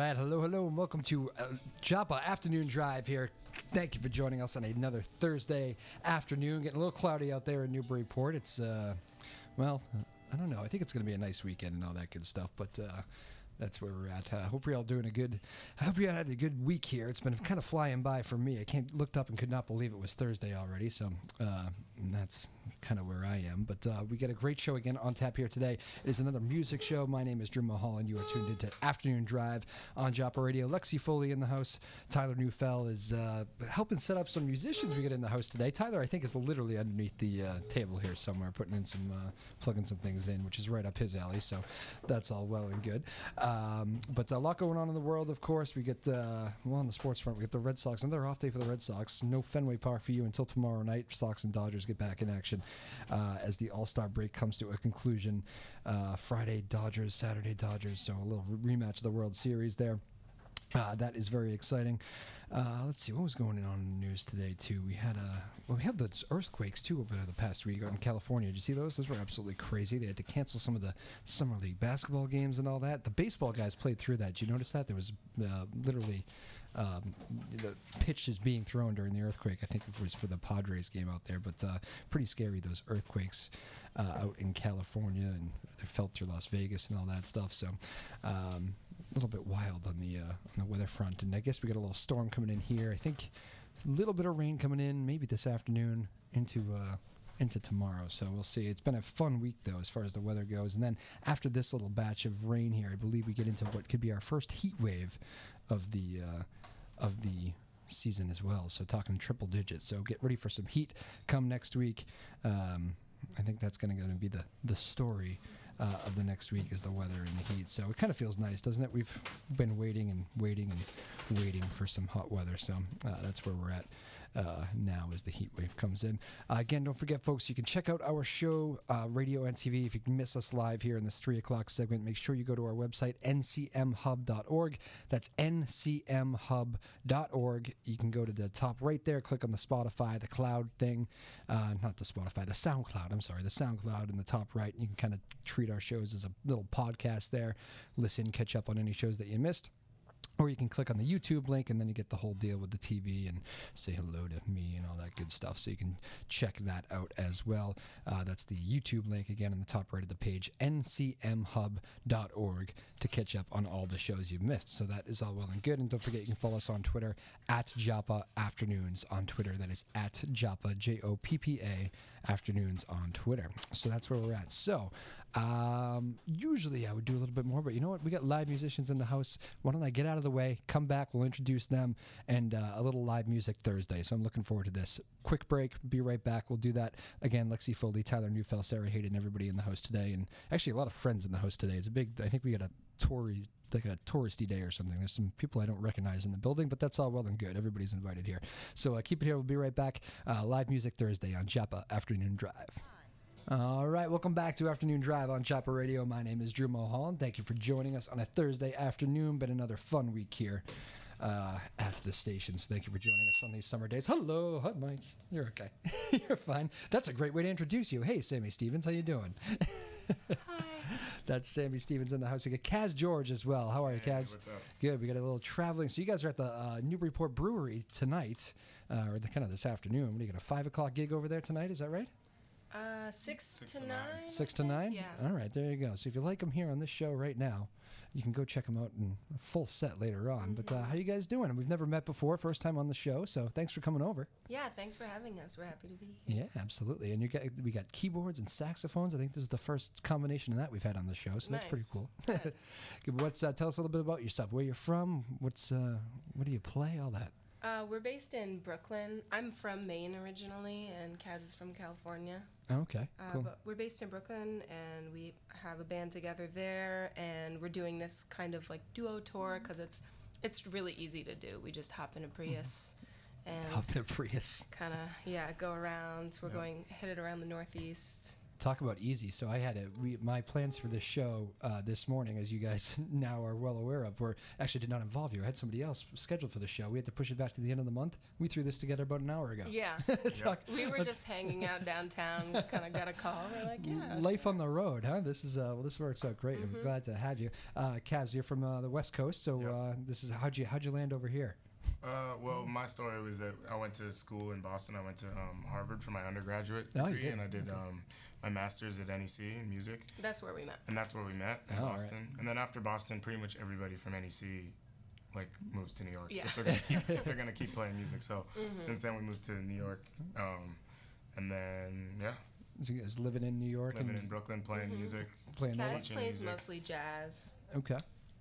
right, hello, and welcome to Joppa Afternoon Drive here. Thank you for joining us on another Thursday afternoon. Getting a little cloudy out there in Newburyport. It's, I don't know. I think it's going to be a nice weekend and all that good stuff, but that's where we're at. Hope you're all doing I hope you had a good week here. It's been kind of flying by for me. I looked up and could not believe it was Thursday already, so that's kind of where I am. But we got a great show again on tap here today. It is another music show. My name is Drew Moholland. You are tuned into Afternoon Drive on Joppa Radio. Lexi Foley in the house. Tyler Neufeld is helping set up some musicians we get in the house today. Tyler, I think, is literally underneath the table here somewhere, putting in some, plugging some things in, which is right up his alley. So that's all well and good. But a lot going on in the world, of course. We get, on the sports front, we get the Red Sox. Another off day for the Red Sox. No Fenway Park for you until tomorrow night. Sox and Dodgers get back in action as the All-Star break comes to a conclusion. Friday, Dodgers, Saturday, Dodgers. So a little rematch of the World Series there. That is very exciting. Let's see what was going on in the news today too. We had we had those earthquakes too over the past week in California. Did you see those? Those were absolutely crazy. They had to cancel some of the summer league basketball games and all that. The baseball guys played through that. Did you notice that? There was literally the pitch is being thrown during the earthquake. I think it was for the Padres game out there, but pretty scary, those earthquakes out in California, and they're felt through Las Vegas and all that stuff. So a little bit wild on the weather front, and I guess we got a little storm coming in here. I think a little bit of rain coming in maybe this afternoon into tomorrow, so we'll see. It's been a fun week though as far as the weather goes, and then after this little batch of rain here, I believe we get into what could be our first heat wave of the season as well. So talking triple digits, so get ready for some heat come next week. I think that's going to be the story of the next week, is the weather and the heat. So it kind of feels nice, doesn't it? We've been waiting for some hot weather. So that's where we're at now as the heat wave comes in. Again, don't forget, folks, you can check out our show, radio and TV. If you miss us live here in this 3 o'clock segment, make sure you go to our website, ncmhub.org. That's ncmhub.org. You can go to the top right there, click on the Spotify, the cloud thing. Not the Spotify, the SoundCloud. I'm sorry, the SoundCloud in the top right. You can kind of treat our shows as a little podcast there. Listen, catch up on any shows that you missed. Or you can click on the YouTube link, and then you get the whole deal with the TV and say hello to me and all that good stuff. So you can check that out as well. That's the YouTube link, again, in the top right of the page, ncmhub.org, to catch up on all the shows you've missed. So that is all well and good. And don't forget, you can follow us on Twitter, at Joppa Afternoons on Twitter. That is at Joppa, Joppa Afternoons on Twitter. So that's where we're at. So usually I would do a little bit more, but you know what? We got live musicians in the house. Why don't I get out of the way, come back, we'll introduce them, and a little live music Thursday. So I'm looking forward to this. Quick break, be right back. We'll do that. Again, Lexi Foley, Tyler Neufeld, Sarah Hayden, everybody in the house today, and actually a lot of friends in the house today. It's a big, I think we got a touristy day or something. There's some people I don't recognize in the building, but that's all well and good. Everybody's invited here. So keep it here. We'll be right back. Live music Thursday on Joppa Afternoon Drive. All right, welcome back to Afternoon Drive on Joppa Radio. My name is Drew Moholland. Thank you for joining us on a Thursday afternoon. Been another fun week here at the station, so thank you for joining us on these summer days. Hello, hi, Mike. You're okay. You're fine. That's a great way to introduce you. Hey, Sami Stevens, how you doing? Hi. That's Sami Stevens in the house. We got Kaz George as well. How are you, Kaz? What's up? Good. We got a little traveling. So you guys are at the Newburyport Brewery tonight, or kind of this afternoon. What do you got, a 5 o'clock gig over there tonight? Is that right? 6 to 9. 6 to 9? Yeah. All right, there you go. So if you like them here on this show right now, you can go check them out in a full set later on. Mm-hmm. But how you guys doing? We've never met before, first time on the show, so thanks for coming over. Yeah, thanks for having us. We're happy to be here. Yeah, absolutely. And we got keyboards and saxophones. I think this is the first combination of that we've had on the show, so Nice. That's pretty cool. Good. Good. Tell us a little bit about yourself. Where you're from? What do you play? All that. We're based in Brooklyn. I'm from Maine originally, and Kaz is from California. Okay, cool. But we're based in Brooklyn, and we have a band together there, and we're doing this kind of like duo tour because it's really easy to do. We just hop in a Prius and Hop in a Prius. kind of go around. We're going hit it around the Northeast. Talk about easy. So I had my plans for this show this morning, as you guys now are well aware of, were actually did not involve you. I had somebody else scheduled for the show. We had to push it back to the end of the month. We threw this together about an hour ago. Yeah. We were just hanging out downtown, kind of got a call. We're like, yeah. Life on the road, huh? This is this works out great. I'm glad to have you. Kaz, you're from the West Coast, so this is how'd you land over here? Well, my story was that I went to school in Boston. I went to Harvard for my undergraduate degree, and I did my master's at NEC in music. That's where we met. And that's where we met in Boston. Right. And then after Boston, pretty much everybody from NEC like moves to New York if they're gonna keep playing music. So since then we moved to New York, and then So you guys living in New York, living in Brooklyn, playing music, Kaz plays mostly jazz. Okay.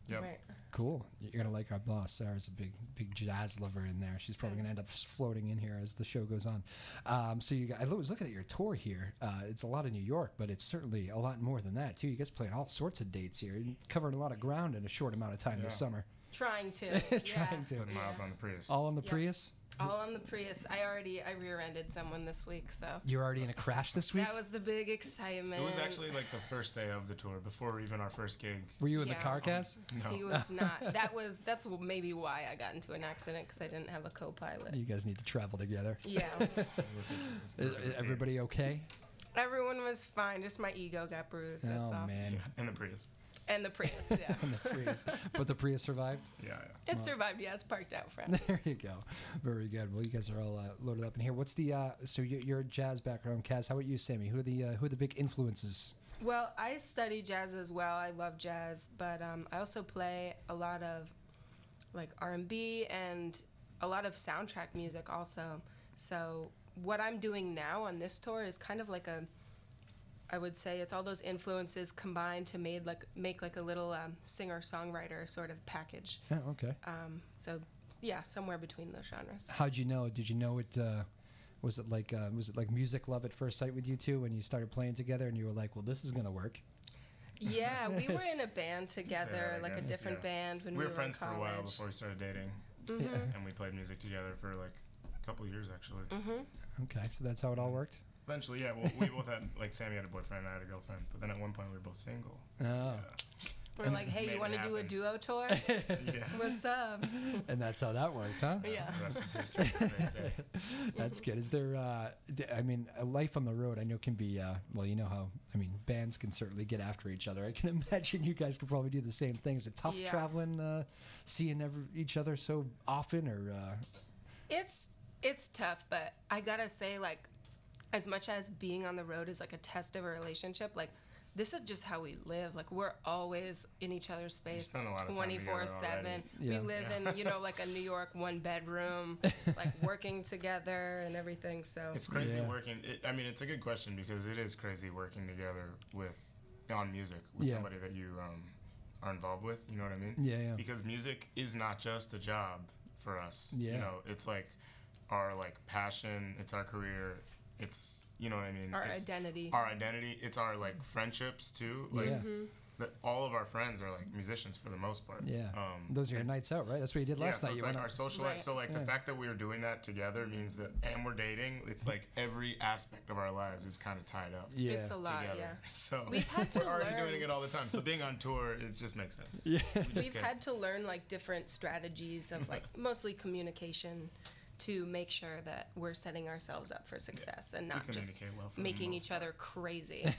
Yep. Right. Cool. You're gonna like our boss. Sarah's a big jazz lover in there. She's probably gonna end up floating in here as the show goes on. So I was looking at your tour here. It's a lot of New York, but it's certainly a lot more than that too. You guys playing all sorts of dates here, covering a lot of ground in a short amount of time this summer. Trying to. Trying to. Putting miles on the Prius. All on the Prius. All on the Prius. I rear-ended someone this week, so. You're already in a crash this week? That was the big excitement. It was actually like the first day of the tour, before even our first gig. Were you in the car, Kaz? No. He was not. That's maybe why I got into an accident, because I didn't have a co-pilot. You guys need to travel together. Yeah. Is everybody okay? Everyone was fine. Just my ego got bruised. That's all. Oh, man. And the Prius. And the Prius, yeah. And the Prius. But the Prius survived? Yeah. It survived, yeah. It's parked out front. There you go. Very good. Well, you guys are all loaded up in here. What's the, so you're a jazz background, Kaz. How about you, Sami? Who are the big influences? Well, I study jazz as well. I love jazz, but I also play a lot of like R&B and a lot of soundtrack music also. So what I'm doing now on this tour is kind of like I would say it's all those influences combined to make like a little singer-songwriter sort of package. Oh, okay. So yeah, somewhere between those genres. How'd you know? Did you know it? Was it like music love at first sight with you two when you started playing together and you were like, well, this is gonna work? Yeah, we were in a band together, like a different band when we were friends in college. for a while before we started dating, and we played music together for like a couple of years actually. Okay, so that's how it all worked. Eventually, yeah. Well, we both had, like, Sami had a boyfriend and I had a girlfriend. But then at one point, we were both single. Oh. Yeah. We're like, hey, you want to do a duo tour? Yeah. What's up? And that's how that worked, huh? Yeah. The rest is history, as they say. That's good. Is there, I mean, a life on the road I know can be, well, you know how, I mean, bands can certainly get after each other. I can imagine you guys could probably do the same thing. Is it tough traveling, seeing each other so often, or? It's tough, but I gotta say, like, as much as being on the road is like a test of a relationship, like this is just how we live. Like we're always in each other's space 24/7. We live in, like a New York 1-bedroom, like working together and everything. So it's crazy working. I mean, it's a good question because it is crazy working together on music with somebody that you are involved with. You know what I mean? Yeah. Because music is not just a job for us. Yeah. You know, it's like our passion. It's our career. It's, you know what I mean? It's identity. Our identity. It's our friendships too. All of our friends are musicians for the most part. Yeah. Those are your nights out, right? That's what you did last night. So it's our social life. So the fact that we are doing that together means that, and we're dating, it's like every aspect of our lives is kind of tied up. Yeah. It's a lot, together. So we've had to we're already doing it all the time. So being on tour, it just makes sense. Yeah. We've had to learn different strategies of mostly communication to make sure that we're setting ourselves up for success and not just making each other crazy.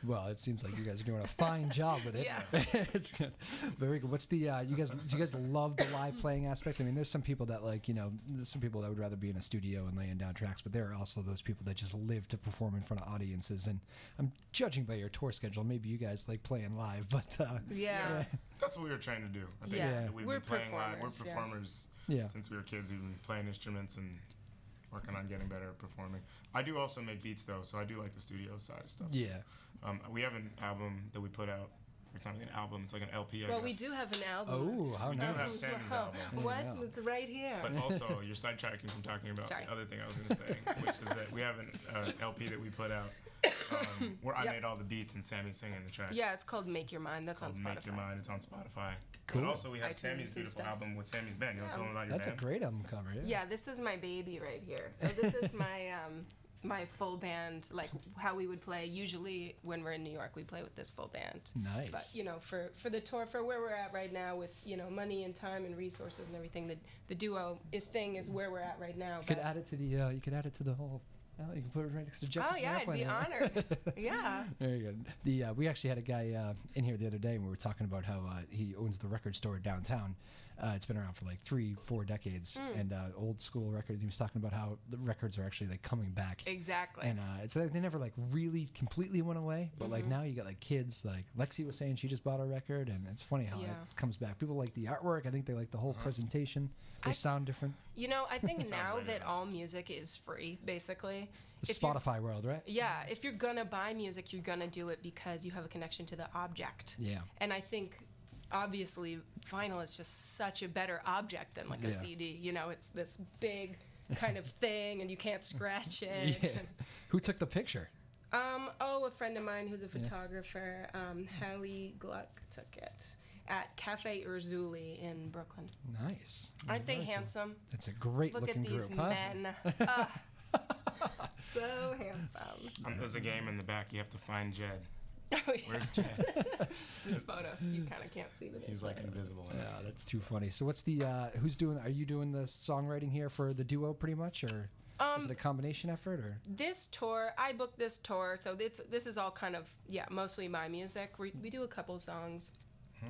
Well, it seems like you guys are doing a fine job with it. Yeah. It's good. Very good. What's the do you guys love the live playing aspect? I mean, there's some people that there's some people that would rather be in a studio and laying down tracks, but there are also those people that just live to perform in front of audiences. And I'm judging by your tour schedule, maybe you guys like playing live, but yeah. That's what we were trying to do. I think that we've been playing live. We're performers. Yeah. Since we were kids, we've been playing instruments and working on getting better at performing. I do also make beats though, so I do like the studio side of stuff. Yeah. We have an album that we put out. It's not an album; it's like an LP. I guess. We do have an album. Oh, how nice! We do have Sami's album. What? It's right here. But also, you're sidetracking from talking about the other thing I was going to say, which is that we have an LP that we put out where I made all the beats and Sami's singing the tracks. Yeah, it's called Make Your Mind. That's on Spotify. Make Your Mind. It's on Spotify. Cool. But also, we have iTunes Sami's beautiful album with Sami's band. You want to tell them about your band? That's a great album cover. Yeah, this is my baby right here. So this is my my full band, like how we would play. Usually when we're in New York, we play with this full band. Nice. But, you know, for the tour, for where we're at right now with, you know, money and time and resources and everything, the duo thing is where we're at right now. You could add it to the, you could add it to the whole, you can put it right next to Jefferson Oh, yeah, I'd be honored. Yeah. There you go. We actually had a guy in here the other day, and we were talking about how he owns the record store downtown. It's been around for like 3-4 decades, and old school record. He was talking about how the records are actually like coming back. Exactly. And it's like they never like really completely went away, but like now you got like kids. Like Lexi was saying, she just bought a record, and it's funny how it comes back. People like the artwork. I think they like the whole presentation. They sound different. You know, I think now that all music is free, basically. The Spotify world, right? Yeah, if you're gonna buy music, you're gonna do it because you have a connection to the object. Yeah. And I think, obviously, vinyl is just such a better object than like a CD. You know, it's this big kind of thing, and you can't scratch it. Yeah. Who took the picture? A friend of mine who's a photographer, Hallie Gluck, took it at Cafe Urzuli in Brooklyn. Nice. Aren't they handsome? That's a great Look looking at these group, huh? men. So handsome. There's a game in the back. You have to find Jed. Oh, yeah. Where's Jed? This photo, you kind of can't see the He's like invisible. Yeah, that's too funny. So what's the who's doing? Are you doing the songwriting here for the duo, pretty much, or is it a combination effort, or? This tour, I booked this tour, so this is all kind of mostly my music. We do a couple songs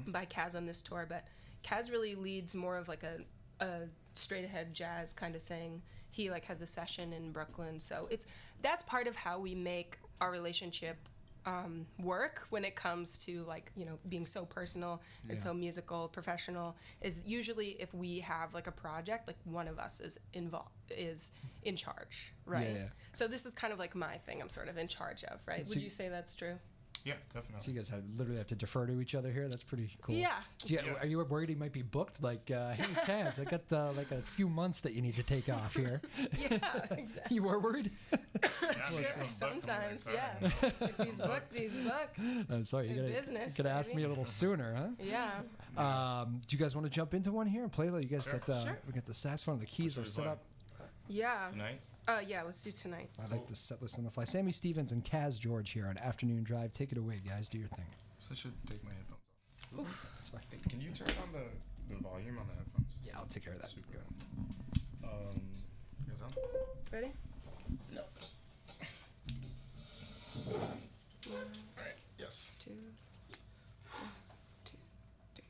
by Kaz on this tour, but Kaz really leads more of like a straight ahead jazz kind of thing. He like has a session in Brooklyn, so that's part of how we make our relationship work when it comes to like, you know, being so personal and so musical, professional. Is usually if we have like a project, like one of us is in charge, right? Yeah. So this is kind of like my thing. I'm sort of in charge of, right? So Would you say that's true? Yeah, definitely. So you guys literally have to defer to each other here. That's pretty cool. Yeah. Are you worried he might be booked? Like, hey, Kaz, I got like a few months that you need to take off here. Yeah, exactly. You were worried? Sure, sometimes, yeah. If he's booked, he's booked. I'm sorry, you gotta ask me a little sooner, huh? Yeah. Do you guys want to jump into one here and play? You guys got we got the saxophone, the keys are set up. Yeah. Tonight? Yeah, let's do tonight. I like the set list on the fly. Sammy Stevens and Kaz George here on Afternoon Drive. Take it away, guys. Do your thing. So I should take my headphones off. Oof. That's fine. Hey, can you turn on the volume on the headphones? Yeah, I'll take care of that. Super good. You guys on? Ready? No. Alright, yes. 2, 1, 2, 3,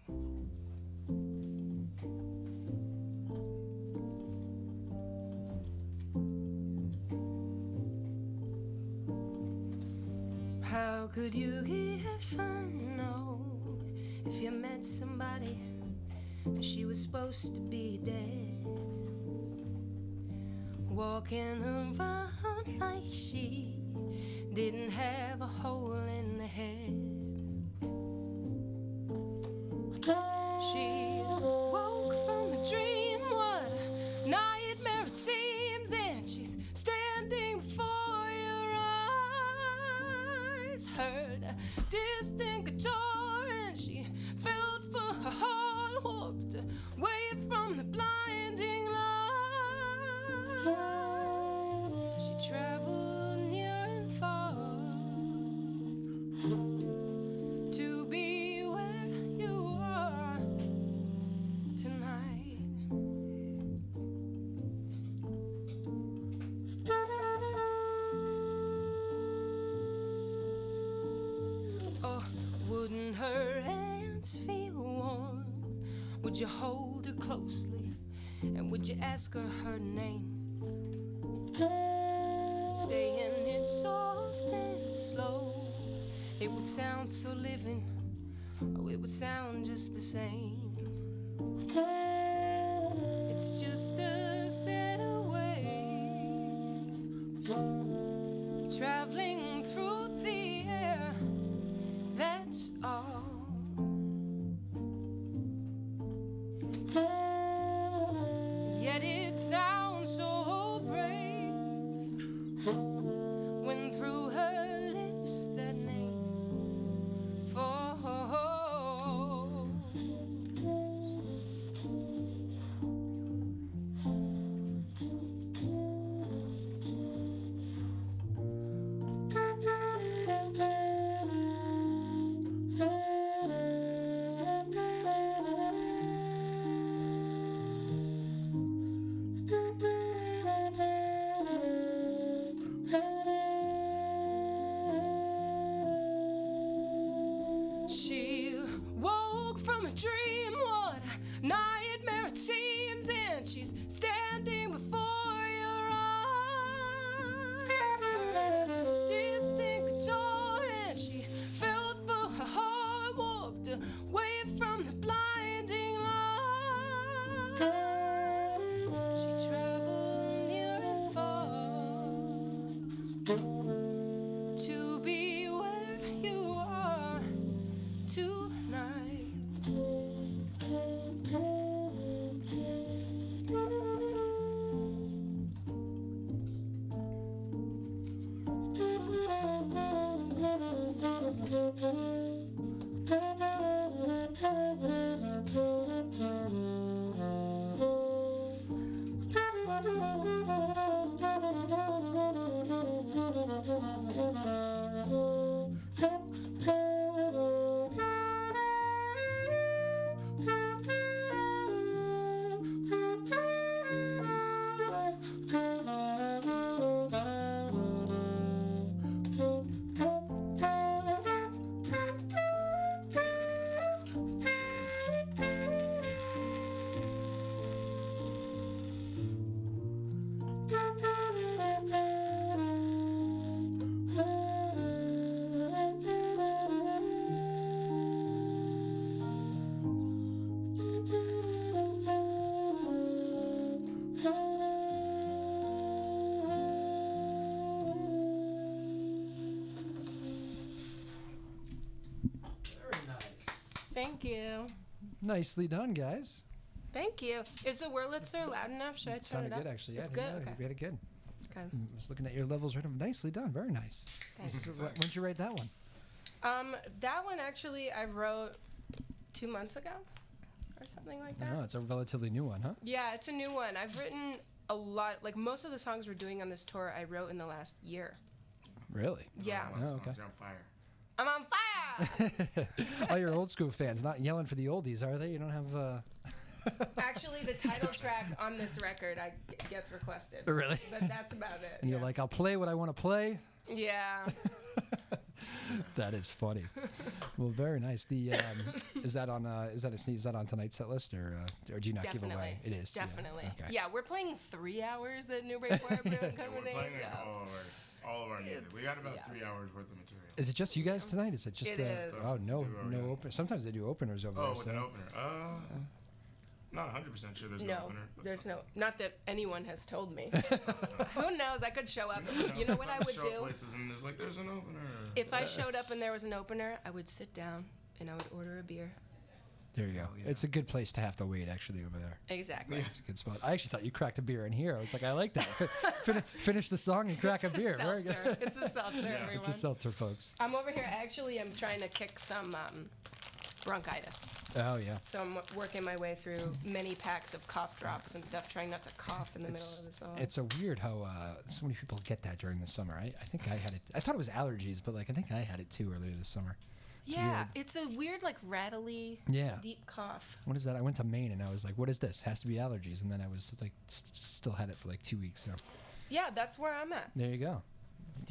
4. How could you ever know if you met somebody and she was supposed to be dead? Walking around like she didn't have a hole in the head. She woke from a dream, what a nightmare it seems, and she's standing before your eyes. Heard a distant guitar and she felt for her heart, walked away from the blinding light. She traveled near and far to be where you are tonight. Oh, wouldn't her hands feel warm? Would you hold her closely? And would you ask her her name? Saying it soft and slow, it would sound so living. Oh, it would sound just the same. It's just a set away, traveling through the air, that's all. Yet it sounds so brave when through her lips that name falls. she's standing before your eyes. Heard a distant door and she felt for her heart, walked away from the blinding light. She traveled near and far to be where you are tonight. Thank you. Nicely done, guys. Thank you. Is the Wurlitzer loud enough? Should I turn Sounded it up? good, actually. Yeah, It's good? Okay. You had it good. Okay. I was looking at your levels right now. Nicely done. Very nice. Thanks. When'd you write that one? That one actually I wrote 2 months ago or something like that. Oh, it's a relatively new one, huh? Yeah, it's a new one. I've written a lot. Like most of the songs we're doing on this tour, I wrote in the last year. Really? Yeah. Oh, okay. You're on fire. I'm on fire. All your old school fans not yelling for the oldies, are they? You don't have. Actually, the title track on this record gets requested. Really? But that's about it. And you're yeah. like, I'll play what I want to play. Yeah. That is funny. Well, very nice. The is that on tonight's set list or do you not give away? It is. Definitely. Yeah, okay. Yeah, we're playing 3 hours at Newburyport Brewing So Company. we're playing like all of our music. We got about 3 hours worth of material. Is it just you guys tonight? Is it just? It is. Oh no, Do no our- open. Sometimes they do openers over there. Oh, with an opener. Not 100% sure there's no No, opener. but- there's no. Not that anyone has told me. Who knows? I could show up. You know what I would Show up do? places and there's an opener. If I showed up and there was an opener, I would sit down and I would order a beer. There you go. yeah. It's a good place to have to wait actually over there. Exactly. It's a good spot. I actually thought you cracked a beer in here. I was like, I like that. Finish the song and crack a beer. Very good. Seltzer. It's a seltzer, everyone. It's a seltzer, folks. I'm over here. Actually, I'm trying to kick some bronchitis. Oh yeah. So I'm working my way through many packs of cough drops and stuff, trying not to cough in the middle of the song. It's a weird how so many people get that during the summer. I think I had it. I thought it was allergies, but like I think I had it too earlier this summer. It's yeah, weird. it's a weird, like rattly, Yeah. deep cough. What is that? I went to Maine and I was like, what is this? Has to be allergies. And then I was like, still had it for like 2 weeks. So Yeah, that's where I'm at. there you go.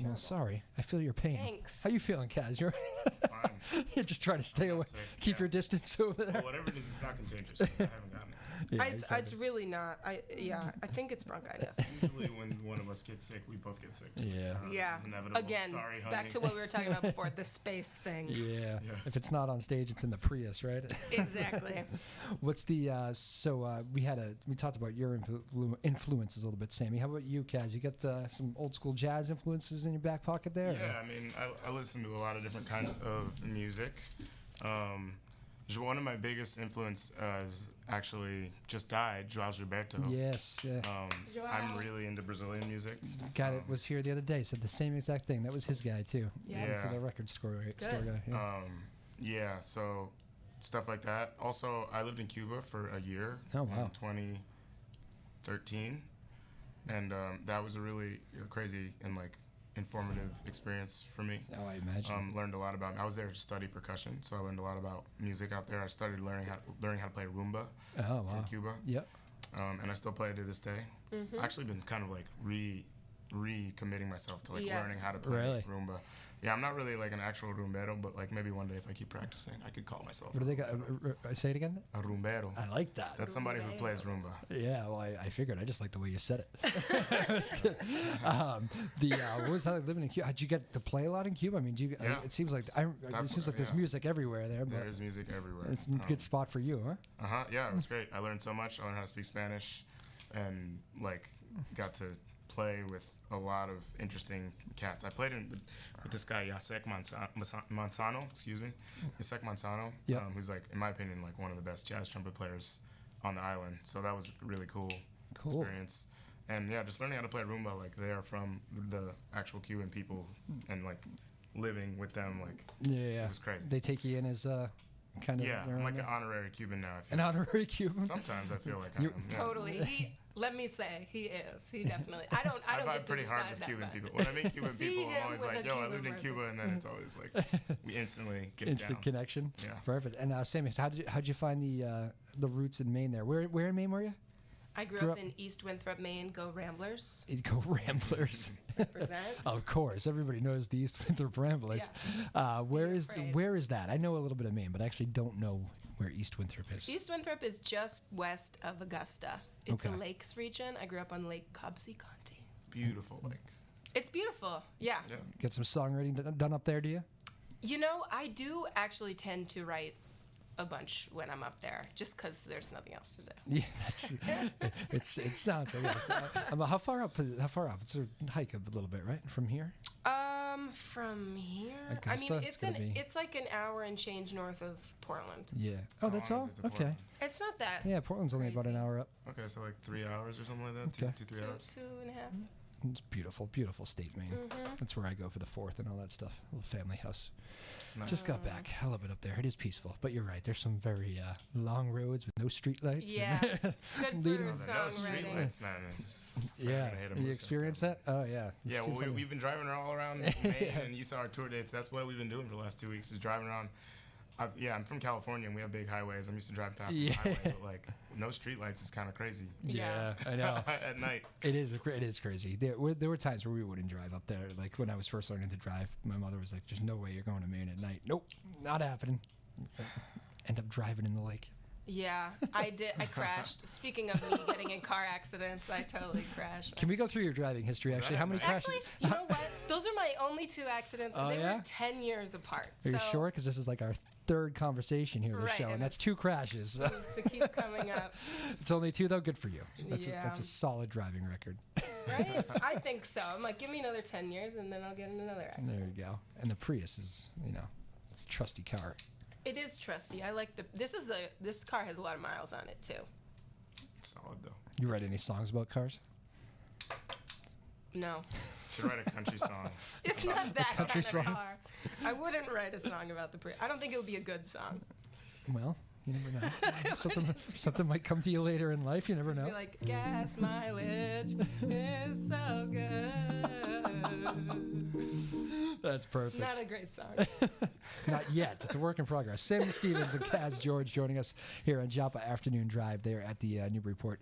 Well, sorry. I feel your pain. Thanks. How you feeling, Kaz? You're Fine. You're just trying to stay away, sick, keep yeah. your distance over there. Well, whatever it is, it's not contagious 'cause I haven't gotten it. Yeah, It's really not. I think it's bronchitis. Usually when one of us gets sick, we both get sick. It's like, Yeah. this Yeah. is inevitable. Again, Sorry, honey. back to what we were talking about before, the space thing. Yeah. Yeah. If it's not on stage, it's in the Prius, right? Exactly. What's the we talked about your influences a little bit, Sammy. How about you, Kaz? You got some old school jazz influences in your back pocket there? Yeah, I mean, I listen to a lot of different kinds of music. One of my biggest influence is actually just died, João Gilberto. Yes. Yeah. I'm really into Brazilian music. Guy that was here the other day said the same exact thing. That was his guy too. Yeah. Went to Yeah. the record store guy. Yeah. So stuff like that. Also, I lived in Cuba for a year Oh, wow. in 2013, and that was a really crazy and like informative experience for me. Oh, I imagine. Learned a lot about. I was there to study percussion, so I learned a lot about music out there. I started learning how to play rumba Oh, wow. from Cuba, Yep. and I still play it to this day. I've actually been kind of like recommitting myself to like Yes. learning how to play Really? rumba. Yeah, I'm not really like an actual rumbero, but like maybe one day if I keep practicing, I could call myself What do they got? Say it again. a rumbero. I like that. That's somebody who plays rumba. Yeah, well, I figured. I just like the way you said it. What was that like living in Cuba? Did you get to play a lot in Cuba? I mean, Yeah. it seems like there's music everywhere there. But There's music everywhere. it's a good spot for you, huh? Yeah, it was great. I learned so much. I learned how to speak Spanish, and like got to play with a lot of interesting cats. I played with this guy Jacek Manzano, Jacek Manzano, Yep. who's like, in my opinion, like one of the best jazz trumpet players on the island. So that was a really cool experience. And yeah, just learning how to play rumba, like they are from the actual Cuban people, and like living with them, like it was crazy. They take you in as kind of I'm like an honorary Cuban now. I feel an honorary Cuban. Sometimes I feel like I am. Yeah. Totally. Let me say, he is. He definitely. I don't I vibe get to pretty hard decide with that, Cuban but- people. When I meet Cuban See people, I'm him always with like, a yo, I Cuban lived in person. Cuba, and then it's always like, we instantly get Instant down. connection. Yeah. Perfect. And Sami, how'd you find the roots in Maine there? Where in Maine were you? I grew up in East Winthrop, Maine. Go Ramblers. Go Ramblers. Represent. Of course, everybody knows the East Winthrop Ramblers. Where is that? I know a little bit of Maine, but I actually don't know where East Winthrop is. East Winthrop is just west of Augusta. It's Okay. a lakes region. I grew up on Lake Cobsey-County. Beautiful, like. It's beautiful. Yeah. Get some songwriting done up there, do you? You know, I do actually tend to write a bunch when I'm up there, just because there's nothing else to do. Yeah, it sounds like this. How far up? It's a hike a little bit, right? From here? From here, Augusta, I mean, it's gonna be- it's like an hour and change north of Portland. Yeah. So Oh, that's how long all? is it to Okay. Portland? It's not that. Yeah, Portland's only about an Crazy. hour up. Okay, so like 3 hours or something like that? Okay. 3 hours? Two and a half. It's beautiful, beautiful state, Maine. Mm-hmm. That's where I go for the 4th and all that stuff. Little family house. Nice. Just got back. I love it up there. It is peaceful, but you're right. There's some very long roads with no street lights. Yeah. Good Leading- for No street songwriting. lights, man. It's just, Yeah. hit 'em You with experience something. that? Oh yeah. Yeah, See well, if I- we've been driving all around Maine, and you saw our tour dates. That's what we've been doing for the last 2 weeks, is driving around. I'm from California, and we have big highways. I'm used to driving past the highway, but like no streetlights is kind of crazy. Yeah, I know. At night. It is crazy. There were times where we wouldn't drive up there. Like when I was first learning to drive, my mother was like, "There's no way you're going to Maine at night." Nope, not happening. End up driving in the lake. Yeah, I did. I crashed. Speaking of me getting in car accidents, I totally crashed. Can we go through your driving history? Was Actually, that how at many night? crashes? Actually, you know what? Those are my only 2 accidents, and Oh, they yeah? were 10 years apart. Are you so sure? Because this is like our 3rd conversation here, this Right, show, and and that's it's- 2 crashes. it needs to keep coming up, It's only 2 though. Good for you. That's Yeah. a solid driving record. right? I think so. I'm like, give me another 10 years, and then I'll get in another accident. There you go. And the Prius is, it's a trusty car. It is trusty. I like this car has a lot of miles on it too. Solid, though. You write any songs about cars? No, Should write a country song. it's not that country kind of songs? car. I wouldn't write a song about the Prius. I don't think it would be a good song. Well, you never know. something might come to you later in life. You never know. Be like, gas mileage is so good. That's perfect. Not a great song. Not yet. It's a work in progress. Sami Stevens and Kaz George joining us here on Joppa Afternoon Drive. They're at the Newburyport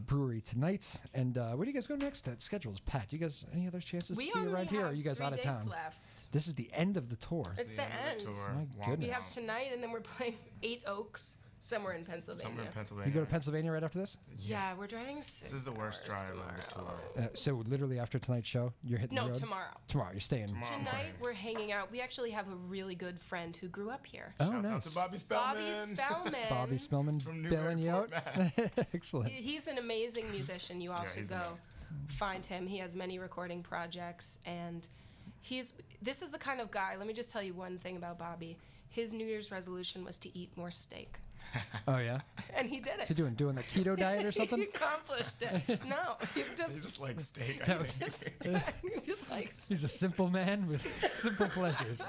Brewery tonight. And where do you guys go next? That schedule is packed. You guys, any other chances to see you around here? Or are you guys out of town? Left. This is the end of the tour. It's the end. Tour. My Womp goodness. We womp. have tonight, and then we're playing 8 Oaks somewhere in Pennsylvania. Somewhere in You Pennsylvania. go to Pennsylvania right after this? Yeah, we're driving 6 This is the worst hours drive of the tomorrow. tour. So literally after tonight's show, you're hitting the No, road? tomorrow. Tomorrow. You're staying. Tomorrow Tonight morning. we're hanging out. We actually have a really good friend who grew up here. Oh, Shouts out nice. to Bobby Spellman. Bobby Spellman. Bobby Spellman From bailing you out. Newburyport, Excellent. He's an amazing musician. You all should he's the go man. find him. He has many recording projects, and this is the kind of guy. Let me just tell you one thing about Bobby. His New Year's resolution was to eat more steak, Oh yeah. and he did it. What's he doing? Doing the keto diet or He something? accomplished it. No, he just You just like steak. I That was- think. just like He's a simple man with simple pleasures.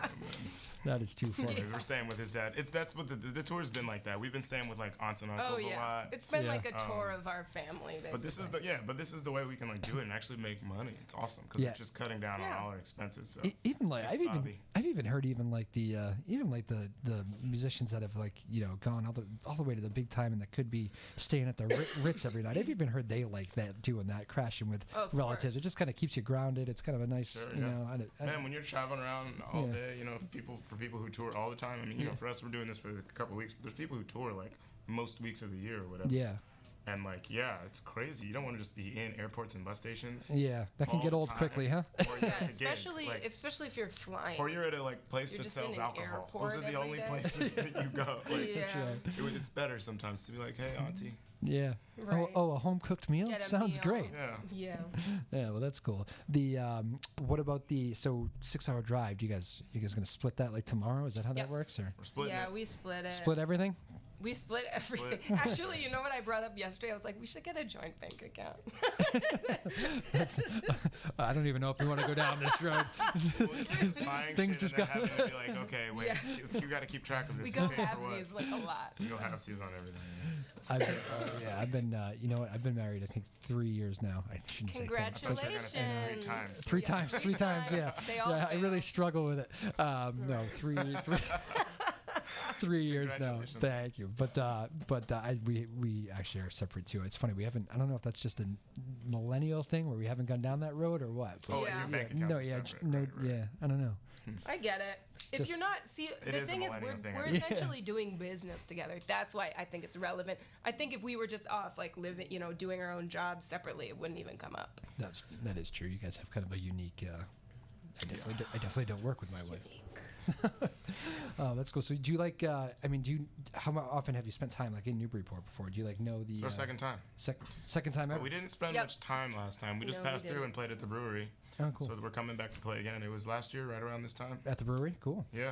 That is too funny. We're staying with his dad. That's what the tour's been like that. We've been staying with like aunts and uncles a lot. It's been like a tour of our family, basically. But this is the way we can like do it and actually make money. It's awesome because it's just cutting down on all our expenses. So even like I've even heard even like the musicians that have like gone all the way to the big time and that could be staying at the Ritz every night. I've even heard they like that, doing that, crashing with relatives. It just kind of keeps you grounded. It's kind of a nice, Man, when you're traveling around all day, for people who tour all the time. I mean, for us, we're doing this for a couple of weeks. But there's people who tour like most weeks of the year or whatever. Yeah. And like, it's crazy. You don't want to just be in airports and bus stations. Yeah, that can get old quickly, huh? Especially if you're flying. Or you're at a like place that sells alcohol. Those are the only places that you go. Like, That's right. It's better sometimes to be like, hey, auntie. Yeah. Right. Oh, a home cooked meal sounds great. Yeah. Yeah. Well, that's cool. The what about the 6-hour drive? You guys gonna split that like tomorrow? Is that how that works? Or we're splitting it. We split it. Split everything? We split everything. Actually, you know what I brought up yesterday? I was like, we should get a joint bank account. I don't even know if we want to go down this road. Things just got having to be like, okay, wait, you got to keep track of this. We go halvesies like a lot. We go halvesies on everything. I've been I've been married I think 3 years now. I shouldn't Congratulations. say three times. Three times. Yeah. I really struggle with it. No, 3 years now. Thank you. But we actually are separate too. It's funny. I don't know if that's just a millennial thing where we haven't gone down that road or what. But your bank account separate, right. I don't know. I get it. If you're not, the thing is, we're essentially doing business together. That's why I think it's relevant. I think if we were just off, like living, doing our own jobs separately, it wouldn't even come up. That is true. You guys have kind of a unique. I definitely don't work with my wife. That's cool. So do you like? How often have you spent time like in Newburyport before? Do you like know the? It's our second time. Second time ever. But we didn't spend much time last time. We just passed through and played at the brewery. Oh, cool. So we're coming back to play again. It was last year, right around this time. At the brewery, cool. Yeah.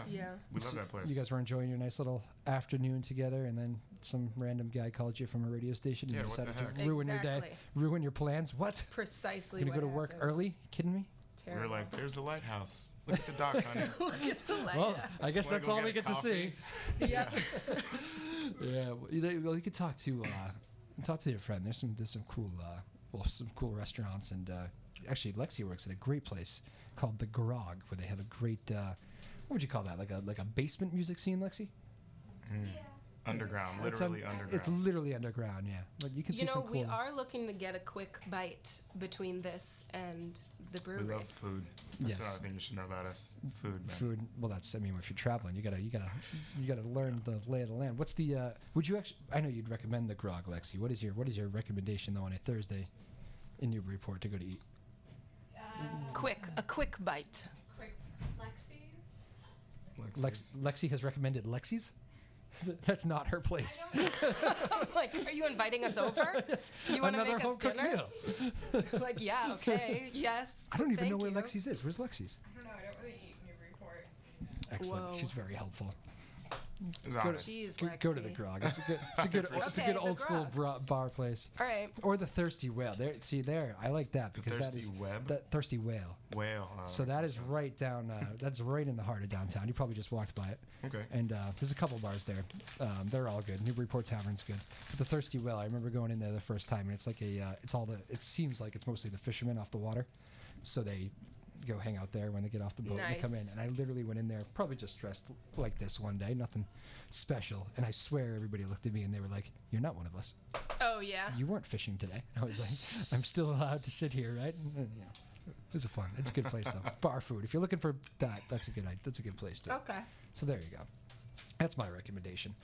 We love that place. You guys were enjoying your nice little afternoon together, and then some random guy called you from a radio station, and you decided to ruin your day, ruin your plans. What? Precisely. Gonna go to work early? Kidding me? Terrible. We were like, "There's the lighthouse. Look at the dock, honey." Look at the lighthouse. Well, I guess that's all we get to see. Yeah. Well, you could talk to your friend. There's some cool restaurants, and actually Lexi works at a great place called the Grog, where they have a great what would you call that? Like a basement music scene, Lexi? Yeah. Underground, literally underground. It's literally underground, yeah. But you can see some cool. We are looking to get a quick bite between this and the brewery. We love food. That's another thing you should know about us. Food, man. Food. Well, if you're traveling, you gotta learn the lay of the land. What's the? Would you actually? I know you'd recommend the Grog, Lexi. What is your recommendation though on a Thursday in Newburyport to go to eat? A quick bite. Quick Lexi's. Lexi has recommended Lexi's. That's not her place. Like, are you inviting us over? You want to make us dinner? Meal. Like, yeah, okay, yes. I don't even know where Lexi's is. Where's Lexi's? I don't know. I don't really eat Newburyport. Excellent. Whoa. She's very helpful. Go to the Grog. It's a good old school bar place. All right. Or the Thirsty Whale. There, I like that because that is the Thirsty Whale. So that is right down. That's right in the heart of downtown. You probably just walked by it. Okay. And there's a couple bars there. They're all good. Newburyport Tavern's good. But the Thirsty Whale, I remember going in there the first time, and it's like it seems like it's mostly the fishermen off the water, so they go hang out there when they get off the boat and they come in. And I literally went in there, probably just dressed like this one day, nothing special. And I swear everybody looked at me and they were like, "You're not one of us." Oh yeah. You weren't fishing today. I was like, "I'm still allowed to sit here, right?" And it was fun. It's a good place though. Bar food. If you're looking for that, that's a good place too. Okay. So there you go. That's my recommendation.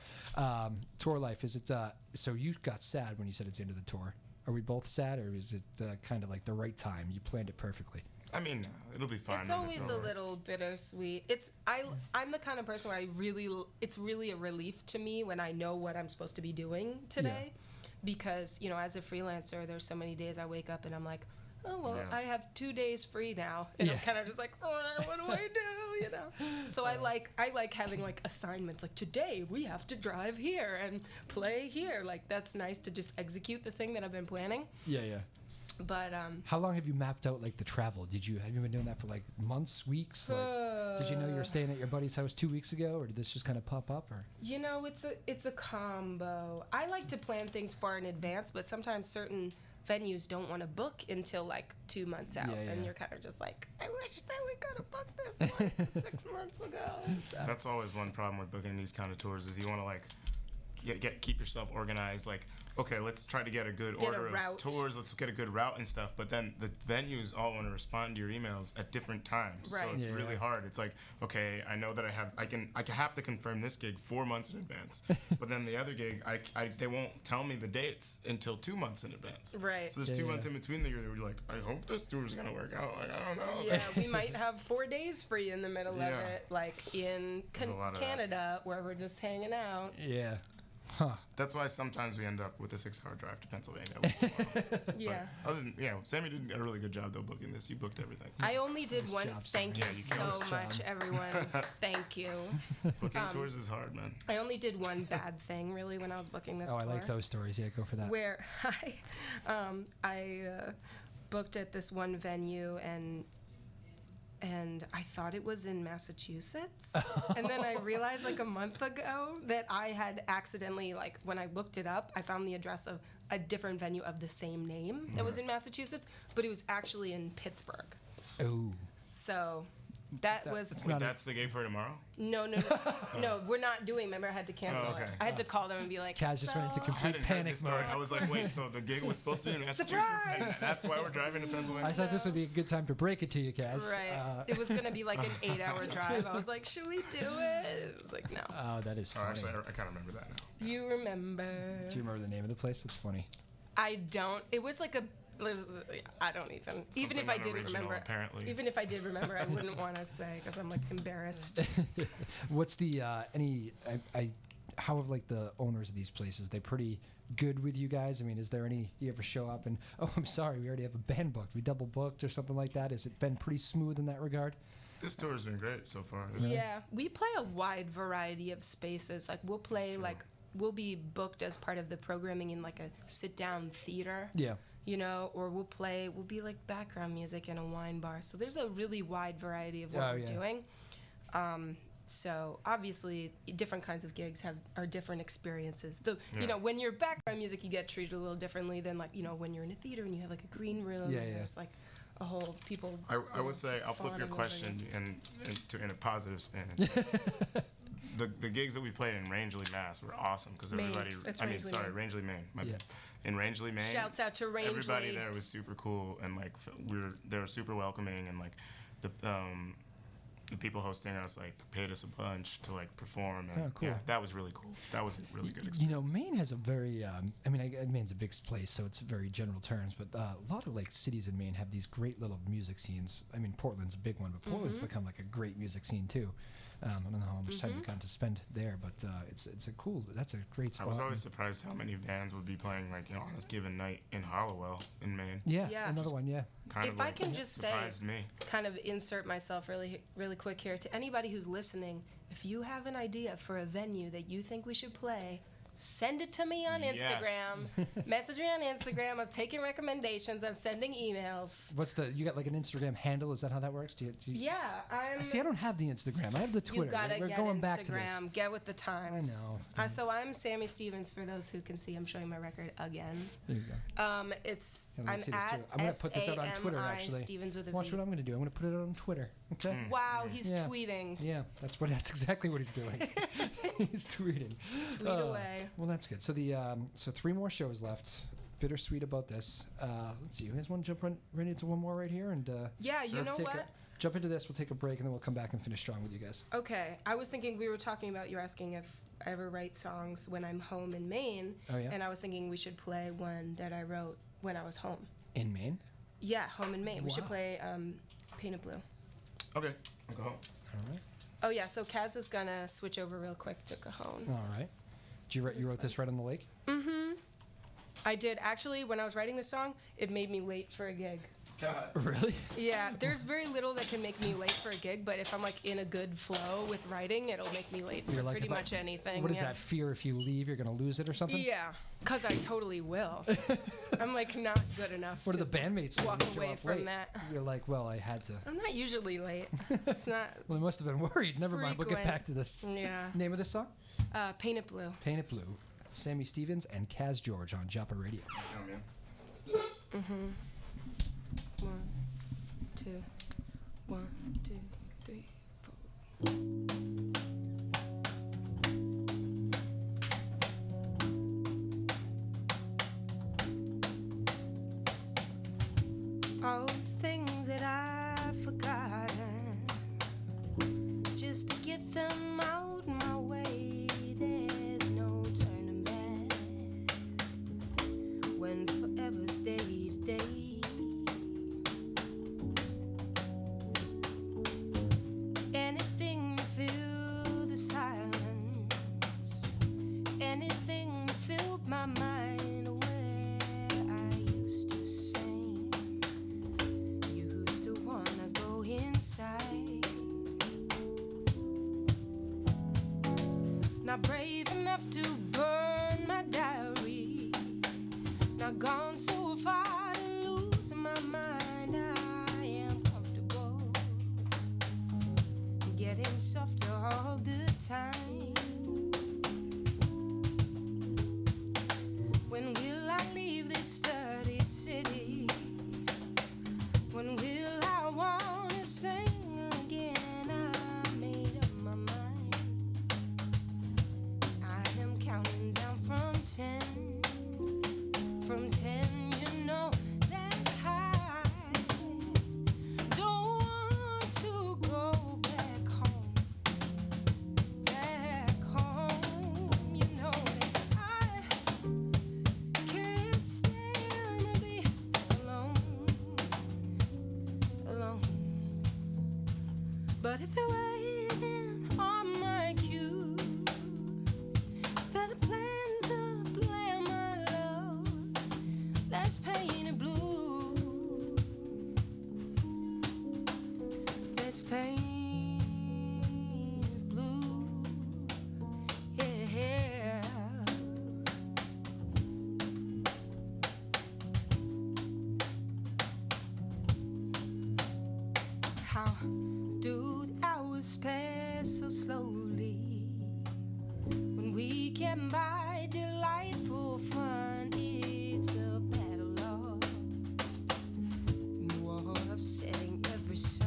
Tour life, is it? So you got sad when you said it's the end of the tour. Are we both sad, or is it kind of like the right time? You planned it perfectly. I mean, it'll be fine. It's always a little bittersweet. I'm the kind of person where it's really a relief to me when I know what I'm supposed to be doing today, because as a freelancer, there's so many days I wake up and I'm like, oh well, I have 2 days free now, and I'm kind of just like, oh, what do I do? So I like having like assignments. Like today we have to drive here and play here. Like that's nice to just execute the thing that I've been planning. Yeah. But how long have you mapped out like the travel? Have you been doing that for like months, weeks? Like, did you know you were staying at your buddy's house 2 weeks ago, or did this just kind of pop up? Or you know, it's a combo. I like to plan things far in advance, but sometimes certain venues don't want to book until like 2 months out, and you're kind of just like, I wish that we could have booked this like 6 months ago. So. That's always one problem with booking these kind of tours is you want to like keep yourself organized. Like, okay, let's try to get a good order of tours. Let's get a good route and stuff. But then the venues all want to respond to your emails at different times, so it's really hard. It's like, okay, I know that I have to confirm this gig 4 months in advance, but then the other gig, they won't tell me the dates until 2 months in advance. Right. So there's 2 months in between the year. You're like, I hope this tour's gonna work out. Like, I don't know. Yeah, we might have 4 days free in the middle of it, like in Canada, where we're just hanging out. Yeah. Huh. That's why sometimes we end up with a 6-hour drive to Pennsylvania. Yeah. But other than, Sammy did a really good job though booking this. You booked everything. I only did one. Thank you so much, everyone. Thank you. Booking tours is hard, man. I only did one bad thing really when I was booking this tour. I like those stories. Yeah, go for that. Where I booked at this one venue and I thought it was in Massachusetts. And then I realized like a month ago that I had accidentally, like when I looked it up, I found the address of a different venue of the same name that was in Massachusetts, but it was actually in Pittsburgh. Oh. So that's the gig for tomorrow? No, we're not doing. Remember, I had to cancel it. I had to call them and be like, Kaz just went into complete panic mode. I was like, wait, so the gig was supposed to be in Massachusetts? And that's why we're driving to Pennsylvania? I thought this would be a good time to break it to you, Kaz. Right. It was going to be like an 8-hour drive. I was like, should we do it? It was like, no. Oh, that is funny. Actually, I kind of remember that now. You remember. Do you remember the name of the place? That's funny. I don't. It was like I don't even. Something even if I didn't remember, apparently. Even if I did remember, I wouldn't want to say because I'm like embarrassed. What's the how have like the owners of these places? They pretty good with you guys? I mean, is there any? You ever show up and I'm sorry, we already have a band booked. We double booked or something like that. Has it been pretty smooth in that regard? This tour's been great so far. Yeah, we play a wide variety of spaces. Like we'll play we'll be booked as part of the programming in like a sit-down theater. Yeah. You know, or we'll be like background music in a wine bar. So there's a really wide variety of what we're doing. So obviously, different kinds of gigs are different experiences. You know, when you're background music, you get treated a little differently than like, you know, when you're in a theater and you have like a green room. And there's like a whole people. I would say I'll flip your question in a positive spin. The gigs that we played in Rangeley, Mass were awesome because everybody. Rangeley, Maine. My bad. In Rangeley, Maine. Shouts out to Rangeley. Everybody there was super cool and like they were super welcoming and like the people hosting us like paid us a bunch to like perform and cool. Yeah, that was really cool. That was a really good experience. You know, Maine has a very Maine's a big place, so it's very general terms, but a lot of like cities in Maine have these great little music scenes. I mean, Portland's a big one, but Portland's become like a great music scene too. I don't know how much time you've gotten to spend there, but that's a great spot. I was always surprised how many bands would be playing like, you know, on this given night in Hollowell in Maine. Yeah. Another one, If I can just say, me. kind of insert myself really, really quick here to anybody who's listening, if you have an idea for a venue that you think we should play, send it to me on Instagram. Message me on Instagram. I'm taking recommendations. I'm sending emails. You got like an Instagram handle? Is that how that works? Yeah, See, I don't have the Instagram. I have the Twitter. You gotta We're get going Instagram. Back to this. Get with the times. I know. So I'm Sami Stevens. For those who can see, I'm showing my record again. There you go. I'm I'm at going to put this out on Twitter, actually. Stevens with a Watch V. what I'm going to do. I'm going to put it out on Twitter. Okay. Wow, he's tweeting. Yeah, that's exactly what he's doing. He's tweeting. Tweet away. Well, that's good. So so 3 more shows left. Bittersweet about this. Let's see. You guys want to jump right into one more right here? And you know what? Jump into this. We'll take a break, and then we'll come back and finish strong with you guys. Okay. I was thinking we were talking about you asking if I ever write songs when I'm home in Maine. Oh, yeah? And I was thinking we should play one that I wrote when I was home. In Maine? Yeah, home in Maine. We should play Painted Blue. Okay. I'll go home. All right. Oh, yeah. So Kaz is going to switch over real quick to Cajon. All right. You wrote this right on the lake? Mm-hmm. I did. Actually, when I was writing this song, it made me late for a gig. God. Really? Yeah, there's very little that can make me late for a gig, but if I'm like in a good flow with writing, it'll make me late You're for like, pretty if I- much anything. What is yeah. that fear? If you leave, you're gonna lose it or something? Yeah, because I totally will. I'm like not good enough. What are to the bandmates saying? walk You show away up from late. that. You're like, well, I had to. I'm not usually late. It's not. Well, they must have been worried. Never mind. We'll get Frequent. back to this. Yeah. Name of this song? Paint It Blue. Paint It Blue. Sammy Stevens and Kaz George on Joppa Radio. Oh, man. 1, 2, 1, 2, 3, 4. All the things that I've forgotten, just to get them out my way. There's no turning back when forever's day to day. Anything to fill the silence, anything to fill my mind where I used to sing, used to wanna go inside. Not brave enough to burn my diary, not gone so far to lose my mind. I am comfortable getting softer all the time. When will I leave this sturdy city? When will I wanna sing again? I made up my mind. I am counting down from 10. From 10, you know that I don't want to go back home. Back home, you know that I can't stand to be alone. Alone. But if you're waiting on my cue, that the plans of play my love, let's paint it blue. Let's paint it blue. Yeah. How do the hours pass so slowly when we can buy delightful fun? It's a battle lost in the war of setting every sun.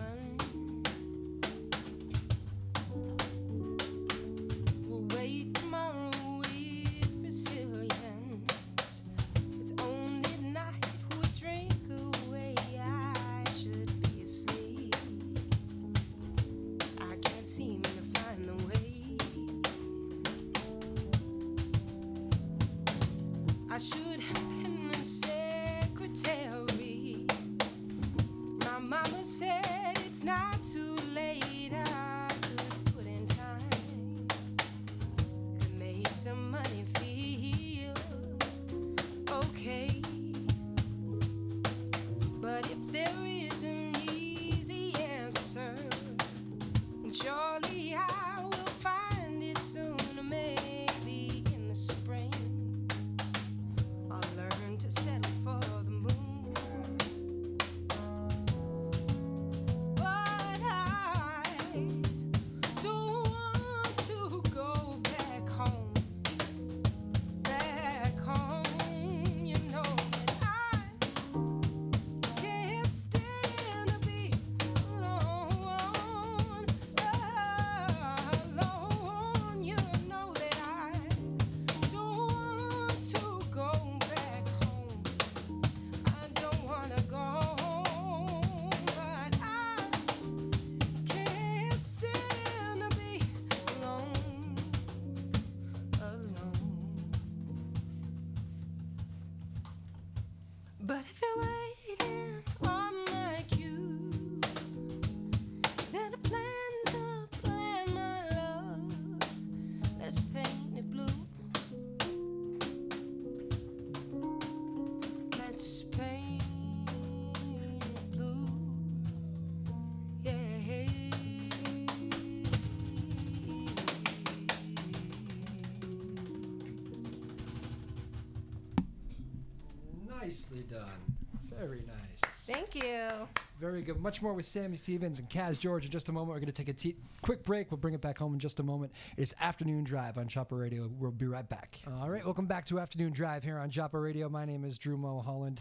We'll wait tomorrow with resilience. It's only night we'll drink away. I should be asleep. I can't seem to find the way. I should have been a secretary. My mama said it's not too late. I could put in time, could make some money feel okay. But if there is an easy answer, surely I will find it soon. Maybe in the spring I'll learn to settle for the moon. But I don't want to go back home. Back home, you know that I can't stand to be alone. Alone, you know that I don't want to go back home. I don't want to go home, but I can't stand to be alone. Alone. But if you're waiting on my cue, then the plans of plan my love. Let's paint it blue. Let's paint it done. Very nice. Thank you. Very good. Much more with Sami Stevens and Kaz George in just a moment. We're going to take a quick break. We'll bring it back home in just a moment. It's Afternoon Drive on Chopper Radio. We'll be right back. All right, welcome back to Afternoon Drive here on Chopper Radio. My name is Drew Moholland.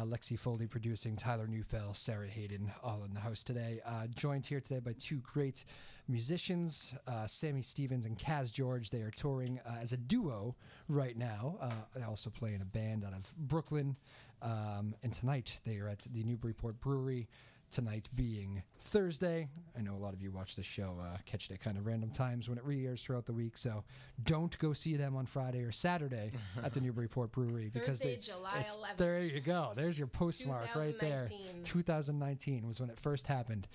Lexi Foley producing, Tyler Neufeld, Sarah Hayden, all in the house today. Joined here today by two great musicians, Sami Stevens and Kaz George. They are touring as a duo right now. I also play in a band out of Brooklyn. And tonight they are at the Newburyport Brewery, tonight being Thursday. I know a lot of you watch this show, catch it at kind of random times when it re-airs throughout the week, so don't go see them on Friday or Saturday at the Newburyport Brewery. Because Thursday, July 11th. There you go. There's your postmark right there. 2019 was when it first happened.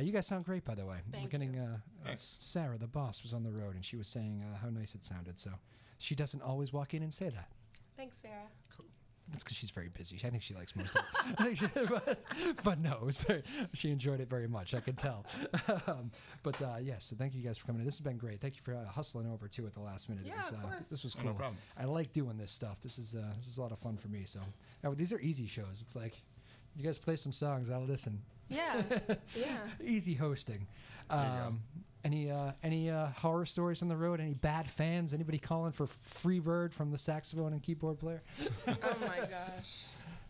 You guys sound great, by the way. Thank We're getting, you. Sarah, the boss, was on the road, and she was saying how nice it sounded, so she doesn't always walk in and say that. Thanks, Sarah. That's because she's very busy. I think she likes most of it. but no, it was she enjoyed it very much. I could tell. So thank you guys for coming in. This has been great. Thank you for hustling over, too, at the last minute. Yeah, of course. This was cool. No problem. I like doing this stuff. This is a lot of fun for me. So these are easy shows. It's like you guys play some songs, I'll listen. Yeah, yeah. Easy hosting. Any horror stories on the road? Any bad fans? Anybody calling for Freebird from the saxophone and keyboard player? Oh my gosh.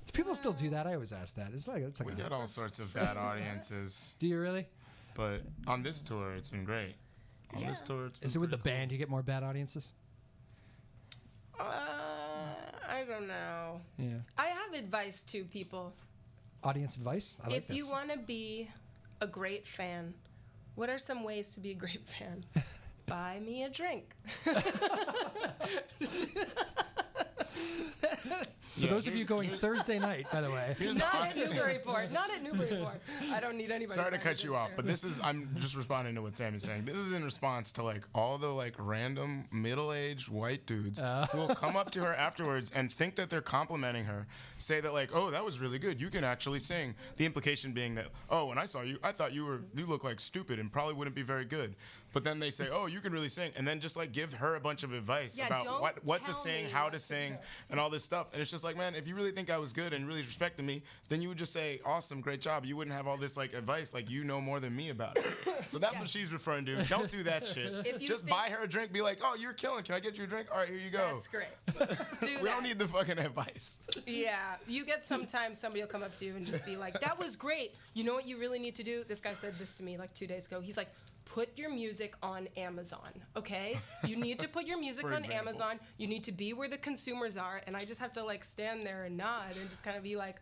Do people still do that? I always ask that. It's like We got all sorts of bad audiences, Do you really? but on this tour, it's been great. On this tour, it's been Is it with the pretty band you get more bad audiences? I don't know. Yeah. I have advice to people. Audience advice? I like If this. you want to be a great fan, what are some ways to be a great fan? Buy me a drink. For those of you going Thursday night, by the way. Not at Newburyport. Not at Newburyport. I don't need anybody. Sorry to buying cut you drinks off, there. but this is, I'm just responding to what Sammy's saying. This is in response to like all the like random middle-aged white dudes who will come up to her afterwards and think that they're complimenting her, say that like, oh, that was really good, you can actually sing. The implication being that, oh, when I saw you, I thought you look like stupid and probably wouldn't be very good. But then they say, oh, you can really sing, and then just like give her a bunch of advice Yeah, about don't what to tell sing, me how what to to sing, do. and all this stuff. And it's just like, man, if you really think I was good and really respected me, then you would just say, awesome, great job. You wouldn't have all this like advice, like you know more than me about it. So that's what she's referring to. Don't do that shit. If you Just think- buy her a drink. Be like, oh, you're killing. Can I get you a drink? All right, here you go. That's great. Do We don't need the fucking advice. Yeah, you get sometimes somebody will come up to you and just be like, that was great. You know what you really need to do? This guy said this to me like 2 days ago. He's like, put your music on Amazon, okay? You need to put your music For on example. Amazon. You need to be where the consumers are. And I just have to like stand there and nod and just kind of be like,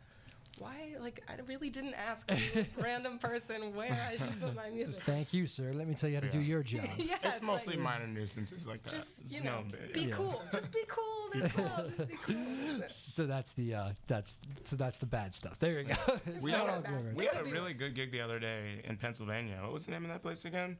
why? Like, I really didn't ask you, random person, where I should put my music. Thank you, sir. Let me tell you how to do your job. Yeah, It's mostly like, minor nuisances like that. just, It's you know, no big. be cool. Just be cool. That's all. Just be cool. That's it. So that's the bad stuff. There you go. It's We not had all a- glamorous. We had a Could be really worse. good gig the other day in Pennsylvania. What was the name of that place again?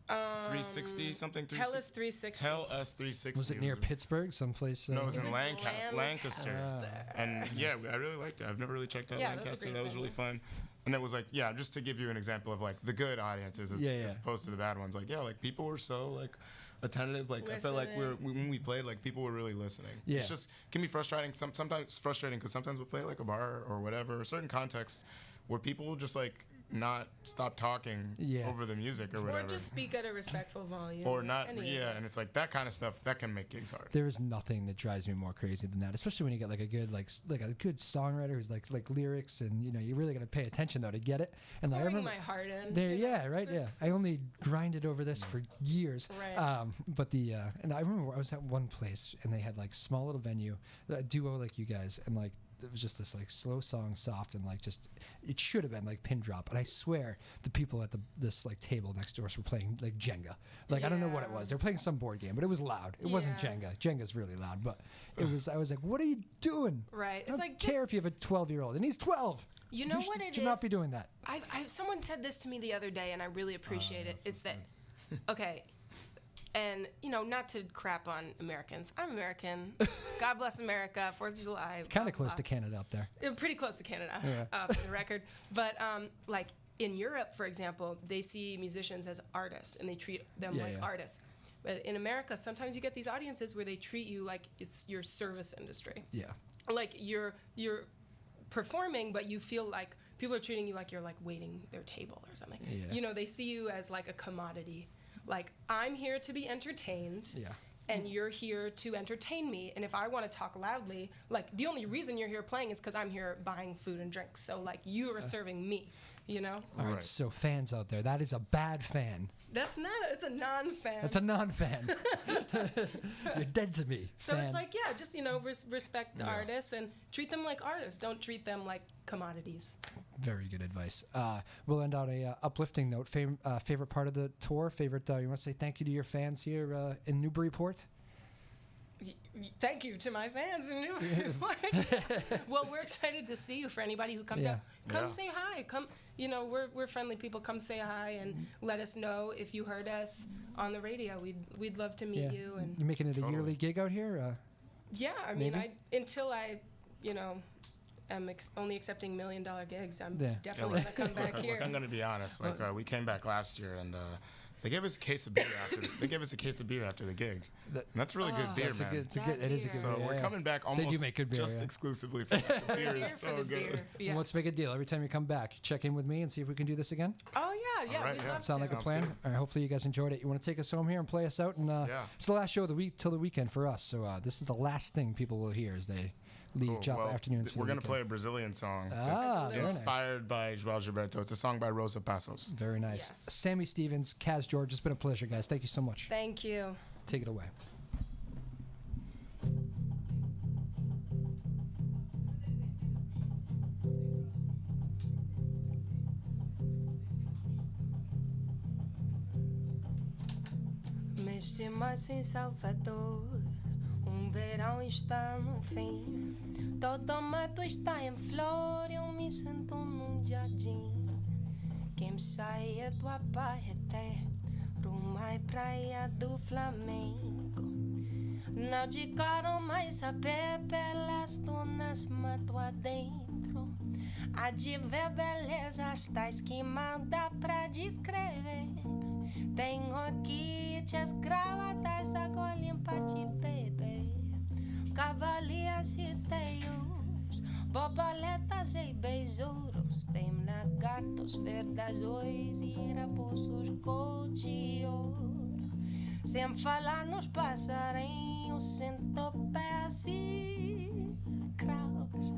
360 something. Tell us 360. Tell us 360. Was it near Pittsburgh, someplace? No, it was It in was Lancaster. Lancaster. And yeah, I really liked it. I've never really checked out Yeah, that was a Lancaster. great That was really venue. fun. And it was like, yeah, just to give you an example of like the good audiences as, Yeah, as opposed to the bad ones. Like, yeah, like people were so like attentive. Like I felt like when we played, like people were really listening. Yeah. It's just can be frustrating. Sometimes it's frustrating because sometimes we'll play like a bar or whatever, or certain contexts where people will just like not stop talking Yeah. over the music or Or whatever. just speak at a respectful volume. Or not, Any of yeah, it. and it's like that kind of stuff that can make gigs hard. There is nothing that drives me more crazy than that, especially when you get like a good a good songwriter who's like lyrics, and you know you really got to pay attention though to get it. And like, I Pouring remember my heart in. there, you know, yeah, right, yeah. it's- I only grinded over this for years. Right. But the and I remember I was at one place and they had like small little venue, a duo like you guys, and like it was just this like slow song, soft, and like just it should have been like pin drop. And I swear the people at this like table next to us were playing like Jenga. Like I don't know what it Yeah. was. They were playing some board game, but it was loud. It wasn't Yeah. Jenga. Jenga's really loud, but it was. I was like, what are you doing? Right. I It's don't like care just, if you have a 12-year-old, and he's 12. you know You what it should is? not be doing that. Someone said this to me the other day, and I really appreciate it. It's that, okay, and you know, not to crap on Americans. I'm American. God bless America. 4th of July. Kind blah, of close blah. to Canada up there. Pretty close to Canada, Yeah. for the record. But like in Europe, for example, they see musicians as artists and they treat them Yeah, like yeah. artists. But in America, sometimes you get these audiences where they treat you like it's your service industry. Yeah. Like you're performing, but you feel like people are treating you like you're like waiting their table or something. Yeah. You know, they see you as like a commodity. Like, I'm here to be entertained. Yeah. And you're here to entertain me. And if I want to talk loudly, like, the only reason you're here playing is because I'm here buying food and drinks. So, like, you are serving me, you know? All right, so fans out there, that is a bad fan. That's not, it's a non-fan. That's a non-fan. You're dead to me, So fan. it's like, yeah, just, you know, respect the artists and treat them like artists. Don't treat them like commodities. Very good advice. We'll end on a uplifting note. Favorite part of the tour? Favorite? You want to say thank you to your fans here in Newburyport? Thank you to my fans in Newburyport. Well, we're excited to see you. For anybody who comes out, come say hi. Come, you know, we're friendly people. Come say hi and let us know if you heard us on the radio. We'd love to meet you. And you making it a yearly gig out here? Yeah, I mean, until I, you know, am only accepting $1 million gigs, I'm definitely gonna come back here. Look, I'm gonna be honest. Like we came back last year and they gave us a case of beer after the gig. And that's really good beer, man. It is a good beer. So we're coming back almost they do make good beer, just exclusively for that. The beer is so good. Yeah. Well, let's make a deal. Every time you come back, check in with me and see if we can do this again. Oh yeah. All right, We'd love Sound to. like a plan? good. All right, hopefully you guys enjoyed it. You want to take us home here and play us out? And it's the last show of the week till the weekend for us. So this is the last thing people will hear as they leave Joppa Afternoons. We're going to play a Brazilian song very nice. inspired by João Gilberto. It's a song by Rosa Passos. Very nice. Yes. Sammy Stevens, Kaz George, it's been a pleasure, guys. Thank you so much. Thank you. Take it away. Mês de março em Salvador, verão está no fim. Todo mato está em flor, eu me sinto num jardim. Quem saia do Abaeté, rumo à praia do Flamengo. Não ficaram mais a pé pelas dunas mato adentro. Há de ver belezas tais que mal dá pra descrever. Tem orquídeas gravadas, água limpa de beber. Cavalias e teios, borboletas e besouros. Tem lagartos verdes, azuis e raposos cor de ouro. Sem falar nos passarinhos, centopeias e craus.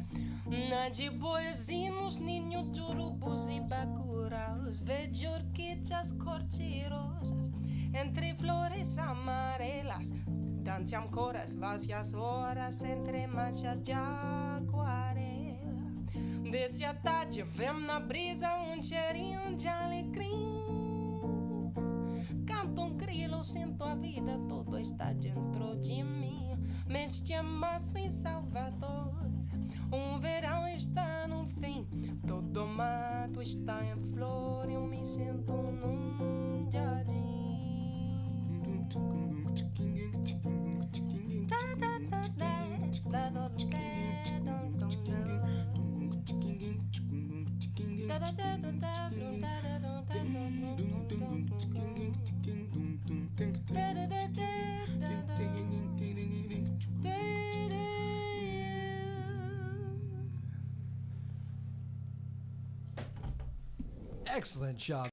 Na de bois e nos ninhos de urubus e bacuraus. Vejo orquídeas cor-de-rosas entre flores amarelas. Dançam coras, vazias horas entre manchas de aquarela. Desde a tarde vem na brisa cheirinho de alecrim. Canto grilo, sinto a vida, tudo está dentro de mim. Mês de março em Salvador, verão está no fim. Todo mato está em flor, eu me sinto num jardim. Excellent job.